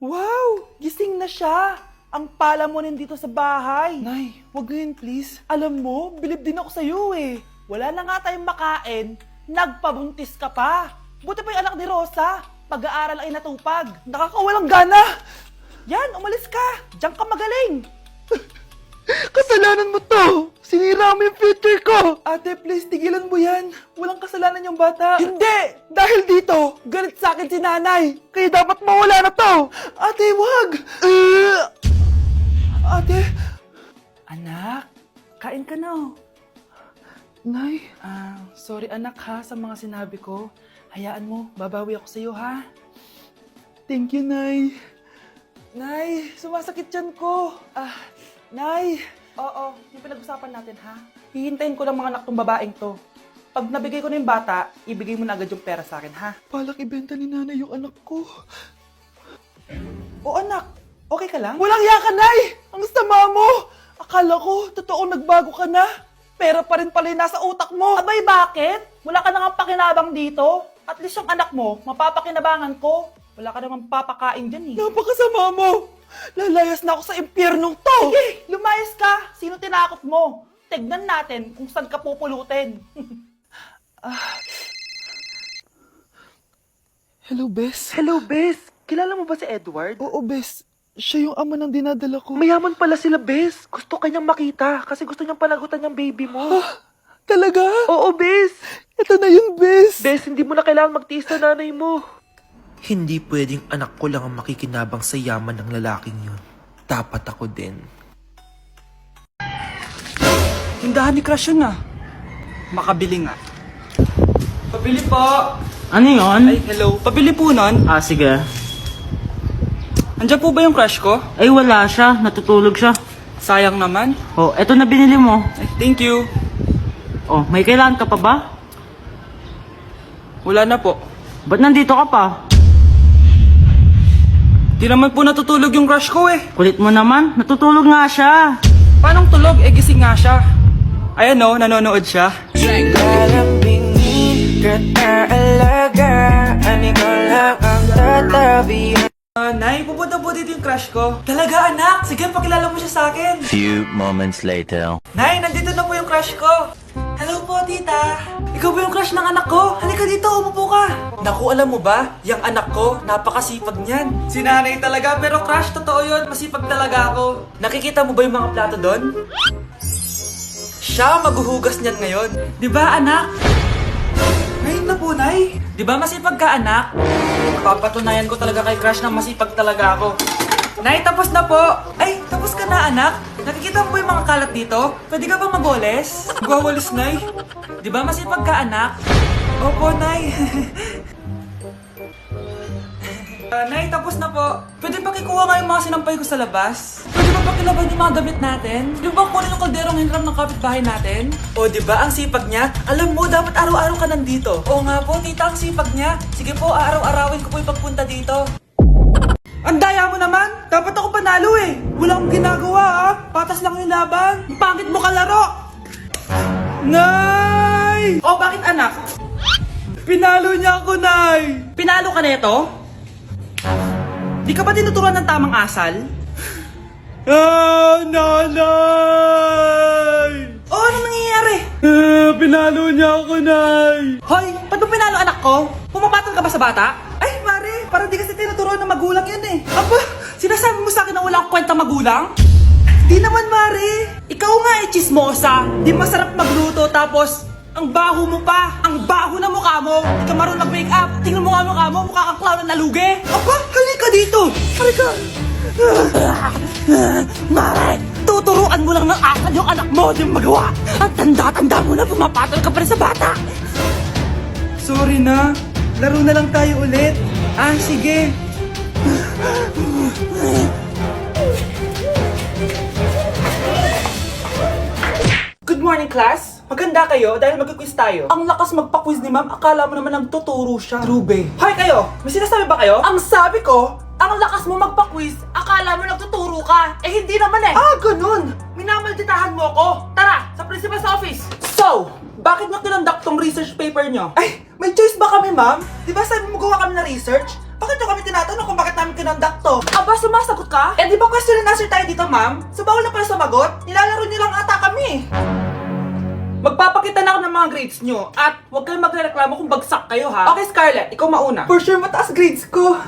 Wow! Gising na siya! Ang pala mo nandito sa bahay. Nay, wag ngayon please. Alam mo, bilib din ako sa'yo eh. Wala na nga tayong makain, nagpabuntis ka pa. Buti pa yung anak ni Rosa, pag-aaral ay natupag. Nakakawalang gana. Yan, umalis ka. Diyan ka magaling. Kasalanan mo to! Sinira mo yung future ko! Ate, please, tigilan mo yan. Walang kasalanan yung bata. Hindi! Dahil dito, galit sa akin si nanay. Kaya dapat mawala na to! Ate, wag! Ate! Anak, kain ka na oh. Nay? Sorry anak ha sa mga sinabi ko. Hayaan mo, babawi ako sa'yo ha. Thank you, Nay. Nay, sumasakit yan ko. Nay, oo, yung pinag-usapan natin ha. Hihintayin ko lang mga anak tong babaeng to. Pag nabigay ko na yung bata, ibigay mo na agad yung pera sa akin ha. Palak ibenta ni nanay yung anak ko. O anak, okay ka lang? Walang iya ka, Nay! Ang sama mo! Akala ko, totoo nagbago ka na. Pera pa rin pala yung nasa utak mo. Abay, bakit? Wala ka nang pakinabang dito. At least yung anak mo, mapapakinabangan ko. Wala ka namang papakain dyan eh. Napakasama mo! Lalayas na ako sa impyernong to! Sige, lumayas ka! Sino tinakot mo? Tignan natin kung saan ka pupulutin. Hello, Bes. Hello, Bes. Kilala mo ba si Edward? Oo, Bes. Siya yung ama ng dinadala ko. Mayaman pala sila, Bes. Gusto kanyang makita kasi gusto niyang palagutan yung baby mo. Talaga? Oo, Bes. Ito na yun, Bes. Bes, hindi mo na kailangan magtiis na nanay mo. Hindi pwedeng anak ko lang ang makikinabang sa yaman ng lalaking yun. Dapat ako din. Tindahan ni Crush yun ah. Makabili nga. Pabili po. Ano yun? Ay, hello. Pabili po nun. Sige. Andiyan po ba yung crush ko? Ay, wala siya. Natutulog siya. Sayang naman. Oh, eto na binili mo. Ay, thank you. Oh, may kailangan ka pa ba? Wala na po. Ba't nandito ka pa? Di naman po natutulog yung crush ko eh. Kulit mo naman. Natutulog nga siya. Paanong tulog? Eh, gising nga siya. Ayan o, nanonood siya. Nay, pupunta po dito yung crush ko. Talaga anak? Sige, pakilala mo siya sa akin. Few moments later. Nay, nandito na po yung crush ko. Hello po, tita. Ikaw ba yung crush ng anak ko? Halika dito, umupo ka. Naku, alam mo ba? Yung anak ko, napakasipag niyan. Si nanay talaga, pero crush, totoo yun. Masipag talaga ako. Nakikita mo ba yung mga plato doon? Siya maghuhugas niyan ngayon. Di ba, anak? Ngayon na po, Nay. Di ba masipag ka, anak? Papatunayan ko talaga kay crush na masipag talaga ako. Nay, tapos na po. Ay, tapos ka na, anak. Nakikita mo ba yung mga kalat dito? Pwede ka bang magwalis? Magwawalis, Nay. Di ba masipag ka, anak? Opo, Nay. Nay, tapos na po. Pwede pa kikuha nga yung mga sinampay ko sa labas? Pwede ba pakilaban yung mga damit natin? Di ba kunin yung kalderong hinram ng kapitbahay natin? O, di ba ang sipag niya? Alam mo, dapat araw-araw ka nandito. Oo nga po, tita, ang sipag niya. Sige po, araw-arawin ko po yung pagpunta dito. Ang daya mo naman! Dapat ako panalo eh! Wala akong ginagawa ah! Patas lang yung laban! Ang pangit mo kalaro! Nay! O, bakit anak? Pinalo niya ako, Nay! Pinalo ka neto? Di ka ba tinuturuan ng tamang asal? Nanay! Oh, ano nangyayari? Pinalo niya ako, Nay! Hoy, ba't mo pinalo anak ko? Pumapatol ka ba sa bata? Ay, Mare, parang di kasi tinuturuan ng magulang yan eh. Aba, sinasabi mo sa akin na wala akong kwenta magulang? Di naman, Mare. Ikaw nga eh, chismosa. Di masarap magluto tapos ang baho mo pa. Ang baho na mukha mo. Di ka marunong mag-makeup. Tingnan mo nga mukha mo. Mukha kang clown na nalugi. Aba, halika dito. Halika. Mare, tuturuan mo lang ng asal yung anak mo. Di mo magawa. At tanda-tanda mo na pumapatol ka pa rin sa bata. Sorry na. Laro na lang tayo ulit. Sige. Good morning, class. Maganda kayo dahil mag-quiz tayo. Ang lakas magpa-quiz ni ma'am, akala mo naman nagtuturo siya. Trube. Hoy kayo, may sinasabi ba kayo? Ang sabi ko, ang lakas mo magpa-quiz, akala mo nagtuturo ka. Eh hindi naman eh. Ganun. Minamalditahan mo ako. Tara, sa principal's office. So, bakit nyo kinonduct tong research paper nyo? Ay, may choice ba kami, ma'am? Di ba sabi mo gawa kami na research? Bakit nyo kami tinatanong kung bakit namin kinonduct to? Aba, sumasagot ka? Eh, di ba question and answer tayo dito, ma'am? So, bawal na pala sumagot? Nilalaro nyo lang ata kami. Magpapakita na ako ng mga grades nyo at huwag kayong magreklamo kung bagsak kayo, ha? Okay, Scarlett, ikaw mauna. For sure, mataas grades ko.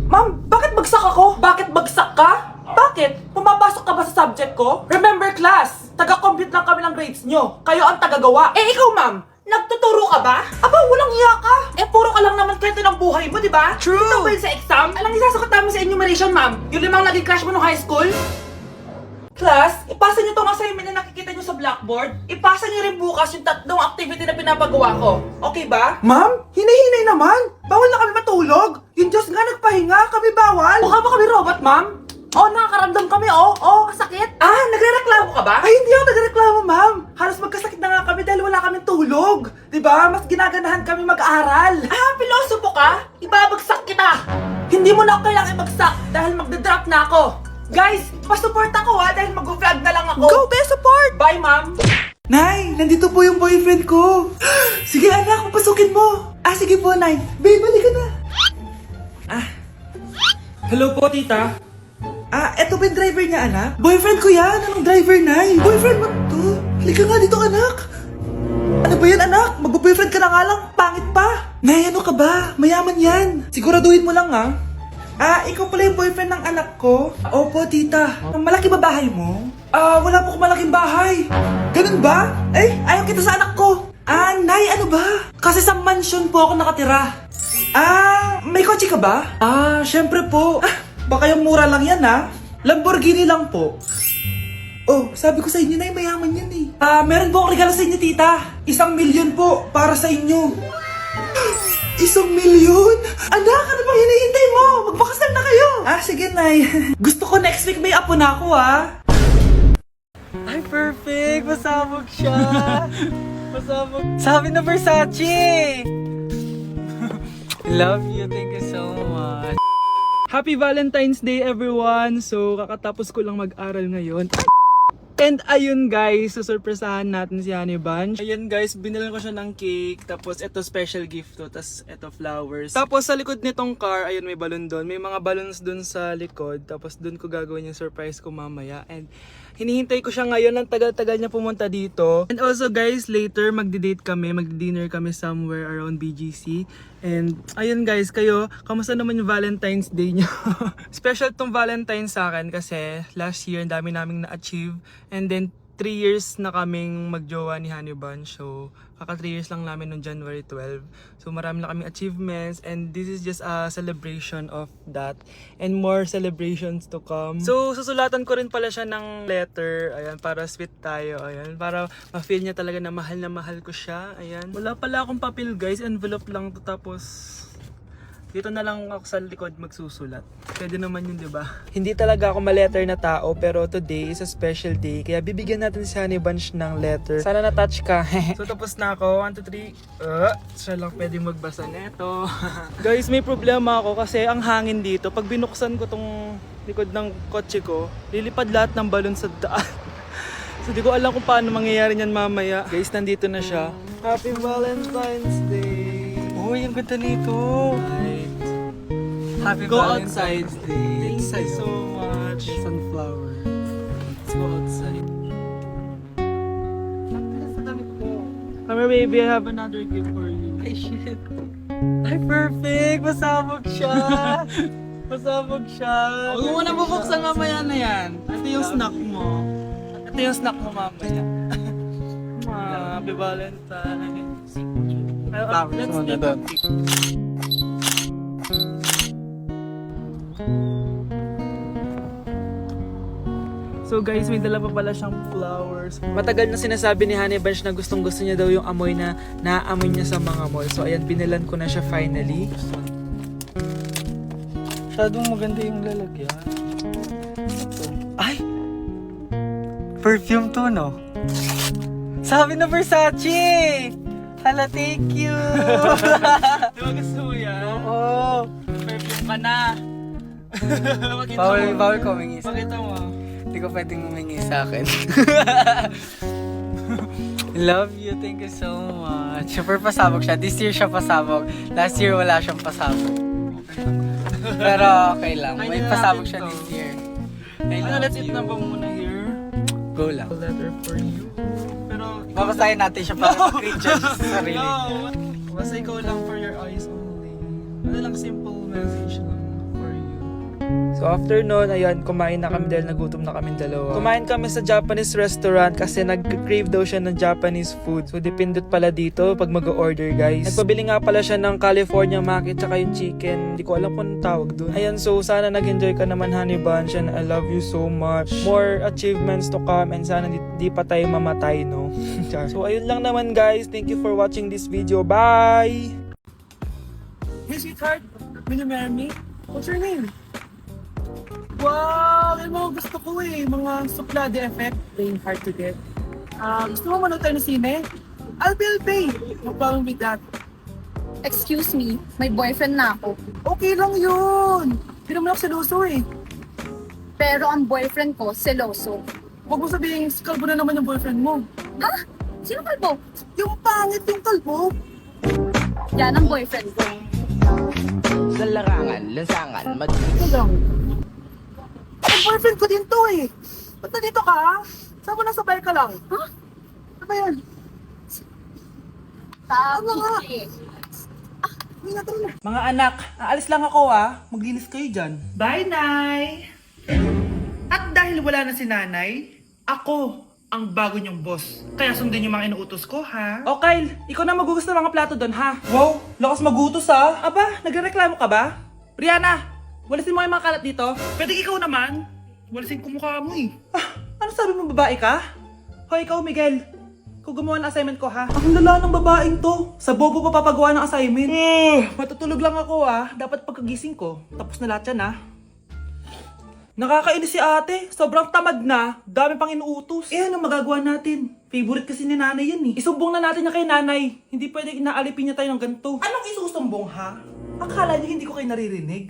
Ma'am, bakit bagsak ako? Bakit bagsak ka? Bakit? Pumapasok ka ba sa subject ko? Remember class, taga-compute lang kami ng grades nyo. Kayo ang tagagawa. Eh ikaw ma'am, nagtuturo ka ba? Aba, walang iya ka. Eh puro ka lang naman kwento ng buhay mo, di ba? True. Ito ba yun sa exam? Alang isasagot namin sa enumeration ma'am. Yung 5 naging crush mo nung high school? Class, ipasa nyo tong assignment na nakikita nyo sa blackboard. Ipasa nyo rin bukas yung 3 activity na pinapagawa ko. Okay ba? Ma'am, hinay-hinay naman. Bawal na kami matulog. Yung Diyos nga nagpahinga, kami bawal. Mukha ba kami robot, ma'am? Oo, nakakaramdam kami, oo, kasakit. Ah, nagrereklamo ka ba? Ay, hindi ako nagrereklamo, ma'am. Halos magkasakit na nga kami dahil wala kaming tulog. Diba? Mas ginaganahan kami mag-aral. Ah, pilosopo ka? Ibabagsak kita. Hindi mo na ako kailangan ibagsak dahil magdadrop na ako. Guys, pasupport ako ha dahil mag-vlog na lang ako. Go, be support! Bye, ma'am. Nay, nandito po yung boyfriend ko. Sige anak, papasukin mo. Ah, sige po, Nay. Babe, balik ka na. Ah. Hello po, tita. Ah, eto ba yung driver niya, anak? Boyfriend ko yan. Anong driver, Nay? Boyfriend mo to? Halika nga dito, anak. Ano ba yan, anak? Mag-boyfriend ka na nga lang. Pangit pa. Nay, ano ka ba? Mayaman yan. Siguraduhin mo lang, ha? Ah, ikaw pala yung boyfriend ng anak ko? Opo, tita. Malaki ba bahay mo? Ah, wala po akong malaking bahay. Ganun ba? Eh, ayaw kita sa anak ko. Ah, Nay, ano ba? Kasi sa mansion po ako nakatira. Ah, may kotse ka ba? Ah, syempre po. Ah, baka yung mura lang yan, ha? Lamborghini lang po. Oh, sabi ko sa inyo, Nay, mayaman yan eh. Ah, meron po akong regalo sa inyo, tita. 1,000,000 po para sa inyo. 1,000,000? Anak, ano bang hinihintay mo? Magpakasal na kayo! Ah, sige, Nay. Gusto ko next week may apo na ako, ha? Ay, perfect! Masabog siya! Masabog. Sabi na Versace! Love you. Thank you so much. Happy Valentine's Day, everyone! So, kakatapos ko lang mag-aral ngayon. And ayun guys, susurpresahan natin si Honey Bunch. Ayun guys, binilan ko siya ng cake. Tapos ito special gift to. Tapos ito flowers. Tapos sa likod nitong car, ayun may balon doon. May mga balloons doon sa likod. Tapos doon ko gagawin yung surprise ko mamaya. And hinihintay ko siya ngayon. Ang tagal-tagal niya pumunta dito. And also guys, later magdi-date kami. Magdi-dinner kami somewhere around BGC. And ayun guys, kayo, kamusta naman yung Valentine's Day niyo? Special tong Valentine's sa akin kasi last year ang dami naming na-achieve. And then 3 years na kaming magjowa ni Honey Bunch. So kaka 3 years lang namin noong January 12. So marami na kaming achievements and this is just a celebration of that. And more celebrations to come. So susulatan ko rin pala siya ng letter. Ayan, para sweet tayo. Ayan, para ma-feel niya talaga na mahal ko siya. Ayan. Wala pala akong papel guys. Envelope lang to, tapos dito na lang ako sa likod magsusulat. Pwede naman yun, di ba? Hindi talaga ako ma-letter na tao, pero today is a special day. Kaya bibigyan natin si Honey Bunch ng letter. Sana na-touch ka. So tapos na ako. 1, 2, 3. Siya lang pwede magbasa neto. Guys, may problema ako kasi ang hangin dito. Pag binuksan ko tong likod ng kotse ko, lilipad lahat ng balon sa daan. So di ko alam kung paano mangyayari niyan mamaya. Guys, nandito na siya. Happy Valentine's Day! Uy, ang ganda nito! Happy Go Valentine's Day. Thank you so much. Sunflower. Let's go outside. Come here, baby. I have another gift for you. Ay, shit. Ay, perfect! Masabog siya! Masabog siya! Huwag mo na bubuksan mamaya na yan. Ito yung snack mo. Ito yung snack mo mamaya. Happy Valentine's. Let's take a pic. So guys, may dala pa pala siyang flowers. Matagal na sinasabi ni Honey Bunch na gustong gusto niya daw yung amoy na naamoy niya sa mga mall. So ayan, binilan ko na siya finally. Masyadong maganda yung lalagyan. Ay! Perfume to, no? Sabi na Versace! Hala, thank you! Di ba gusto mo yan? Oo! Perfume ka na. Pakita Bawal ko humingi sa Pakita mo. Hindi ko pwedeng humingi sa akin. Love you. Thank you so much. Super pasabog siya. This year siya pasabog. Last year wala siyang pasabog. Pero okay lang. May pasabog siya this year. I love Let's eat you. na ba muna here? Go lang. A letter for you. Pero, Babasahin natin siya para mag-judge sa sarili. no! Basta ikaw lang for your eyes only. Ano lang, simple message lang for you. So after nun, ayan, kumain na kami dahil nagutom na kami dalawa. Kumain kami sa Japanese restaurant kasi nag-crave daw siya ng Japanese food. So depindot pala dito pag mag-order, guys. Nagpabili nga pala siya ng California Maki tsaka yung chicken. Hindi ko alam kung anong tawag doon. Ayan, so sana nag-enjoy ka naman, Honey Bunch, and I love you so much. More achievements to come and sana di pa tayo mamatay, no? So ayun lang naman, guys. Thank you for watching this video. Bye! Hey, sweetheart. Will you marry me? What's your name? Wow! Yung mga gusto ko mga suplade effect, playing hard to get. Gusto mo manood tayo ng sine? I'll pay. No problem with that. Excuse me, may boyfriend na ako. Okay lang yun! Hindi naman ako seloso Pero ang boyfriend ko, seloso. Huwag mo sabihin, kalbo na naman yung boyfriend mo. Ha? Sino kalbo? Yung pangit yung kalbo. Yan ang boyfriend ko. Sa larangan, lansangan, Ito lang. Ang boyfriend ko din to Ba't nandito ka? Saan mo nasabay ka lang? Ha? Ano ba yan? Sabi nga? eh. Mga anak, aalis lang ako Maglinis kayo dyan. Bye, Nay! At dahil wala na si Nanay, ako ang bago niyong boss. Kaya sundin yung mga inuutos ko, ha? O Kyle, ikaw na magugas ng mga plato doon, ha? Wow, lakas magutos, ha? Aba, nagrereklamo ka ba? Brianna, walisin mo yung mga kalat dito. Pwede ikaw naman. Walisin ko mukha mo ano sabi mo, babae ka? Hoy, ikaw, Miguel. Ikaw gumawa ng assignment ko, ha? Ang lala ng babaeng to. Sa bobo pa papagawa ng assignment. Matutulog lang ako, Dapat pagkagising ko, tapos na lahat yan, Nakakainis si ate. Sobrang tamad na. Dami pang inuutos. Ano magagawa natin? Favorite kasi ni nanay yan Isumbong na natin niya kay nanay. Hindi pwede inaalipin niya tayo ng ganito. Anong isusumbong, ha? Akala niyo hindi ko kayo naririnig?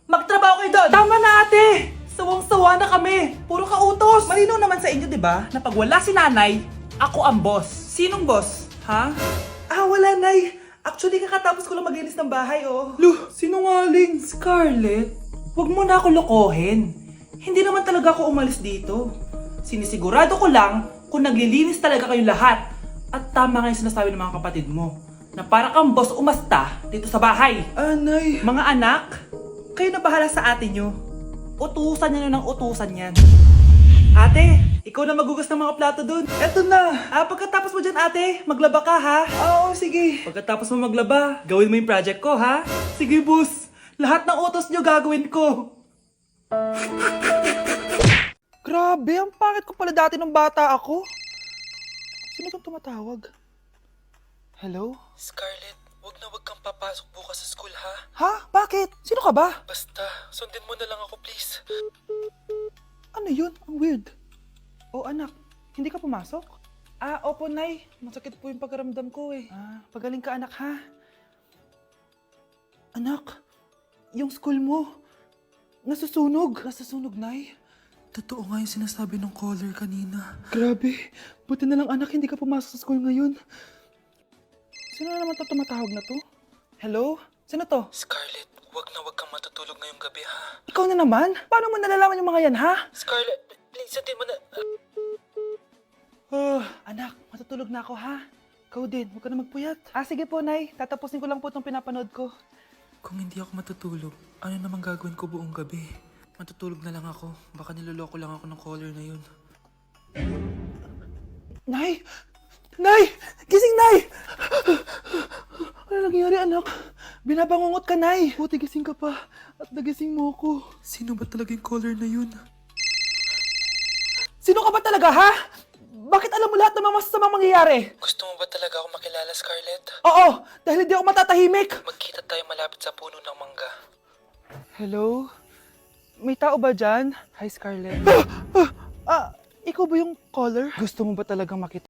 Magtrabaho kayo doon! Tama na, ate! Sawang-sawa na kami. Puro kautos. Malinaw naman sa inyo, di ba? Na pag wala si nanay, ako ang boss. Sinong boss? Ha? Wala, nay. Actually, kakatapos ko lang maglinis ng bahay, Luh, sinungaling. Scarlett, huwag mo na ako lokohin. Hindi naman talaga ako umalis dito. Sinisigurado ko lang kung naglilinis talaga kayong lahat. At tama nga yung sinasabi ng mga kapatid mo. Na para kang boss umasta dito sa bahay. Anay. Mga anak, kayo na bahala sa ate nyo. Utusan nyo ng utusan yan. Ate, ikaw na magugas ng mga plato dun. Eto na. Pagkatapos mo dyan, ate, maglaba ka, ha? Oo, sige. Pagkatapos mo maglaba, gawin mo yung project ko, ha? Sige, boss. Lahat ng utos nyo gagawin ko. Grabe, ang pangit ko pala dati nung bata ako. Sino itong tumatawag? Hello? Scarlett, wag kang papasok bukas sa school, ha? Ha? Bakit? Sino ka ba? Basta, sundin mo na lang ako, please. Ano yun? Ang weird. Oh, anak, hindi ka pumasok? Opo, Nay. Masakit po yung pagkaramdam ko pagaling ka, anak, ha? Anak, yung school mo, nasusunog. Nasusunog, Nay? Totoo nga yung sinasabi ng caller kanina. Grabe. Buti na lang, anak, hindi ka pumasok sa school ngayon. Sino na naman tumatawag na to? Hello? Sino to? Scarlett, wag kang matutulog ngayong gabi, ha? Ikaw na naman? Paano mo nalalaman yung mga yan, ha? Scarlett, please, sundin mo na... anak, matutulog na ako, ha? Ikaw din, huwag ka na magpuyat. Sige po, Nay. Tatapusin ko lang po itong pinapanood ko. Kung hindi ako matutulog, ano namang gagawin ko buong gabi? Matutulog na lang ako. Baka niloloko lang ako ng caller na yun. Nay! Nay! Gising, Nay! Ano nangyari, anak? Binabangungot ka, Nay! Buti gising ka pa. At nagising mo ako. Sino ba talaga yung caller na yun? Sino ka ba talaga, ha? Bakit alam mo lahat ng mga masasamang mangyayari? Gusto mo ba talaga ako makilala, Scarlett? Oo! Dahil hindi ako matatahimik! Magkita tayo malapit sa puno ng mangga. Hello? May tao ba dyan? Hi, Scarlett. Ikaw ba yung caller? Gusto mo ba talagang makita